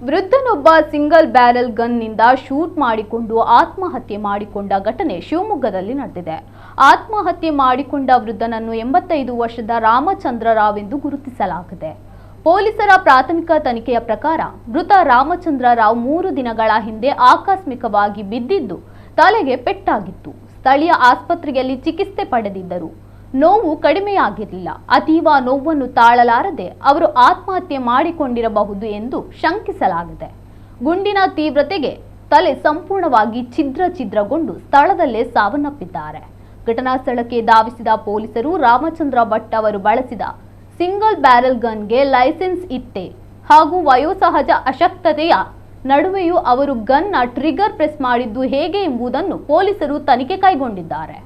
ವೃದ್ಧನೊಬ್ಬ single barrel ಗನ್ನಿಂದ shoot ಮಾಡಿಕೊಂಡು ಆತ್ಮಹತ್ಯೆ ಮಾಡಿಕೊಂಡ ಘಟನೆ ಶಿವಮೊಗ್ಗದಲ್ಲಿ ನಡೆದಿದೆ. ಆತ್ಮಹತ್ಯೆ ಮಾಡಿಕೊಂಡ ವೃದ್ಧನನ್ನು 85 ವರ್ಷದ ರಾಮಚಂದ್ರ ರಾವ್ ಎಂದು ಗುರುತಿಸಲಾಗಿದೆ. ಪೊಲೀಸರ ಪ್ರಾಥಮಿಕ ತನಿಖೆಯ ಪ್ರಕಾರ ಮೃತ ರಾಮಚಂದ್ರ ರಾವ್ 3 ದಿನಗಳ ಹಿಂದೆ ಆಕಸ್ಮಿಕವಾಗಿ ಬಿದ್ದಿದ್ದು ತಲೆಗೆ ಪೆಟ್ಟಾಗಿತ್ತು. ಸ್ಥಳೀಯ ಆಸ್ಪತ್ರೆಯಲ್ಲಿ ಚಿಕಿತ್ಸೆ ಪಡೆದಿದ್ದರು. ನೋವು ಕಡಿಮೆಯಾಗಿರಲಿಲ್ಲ. ಅತೀವ ನೋವನ್ನು ತಾಳಲಾರದೆ ಅವರು ಆತ್ಮಹತ್ಯೆ ಮಾಡಿಕೊಂಡಿರಬಹುದು ಎಂದು ಶಂಕಿಸಲಾಗಿದೆ. ಗುಂಡಿನ ತೀವ್ರತೆಗೆ ತಲೆ ಸಂಪೂರ್ಣವಾಗಿ ಛಿದ್ರಗೊಂಡು ಸ್ಥಳದಲ್ಲೇ ಸಾವನ್ನಪ್ಪಿದ್ದಾರೆ. ಘಟನಾ ಸ್ಥಳಕ್ಕೆ ಧಾವಿಸಿದ ಪೊಲೀಸರು ರಾಮಚಂದ್ರ ಭಟ್ ಅವರು ಬಳಸಿದ ಸಿಂಗಲ್ ಬ್ಯಾರೆಲ್ ಗನ್ಗೆ ಲೈಸೆನ್ಸ್ ಇತ್ತೆ ಹಾಗೂ ವಯೋಸಹಜ ಅಶಕ್ತತೆಯ ನಡುವೆಯೂ ಅವರು ಗನ್ನ ಟ್ರಿಗರ್ ಪ್ರೆಸ್ ಮಾಡಿದ್ದು ಹೇಗೆ ಎಂಬುದನ್ನು ಪೊಲೀಸರು ತನಿಖೆ ಕೈಗೊಂಡಿದ್ದಾರೆ.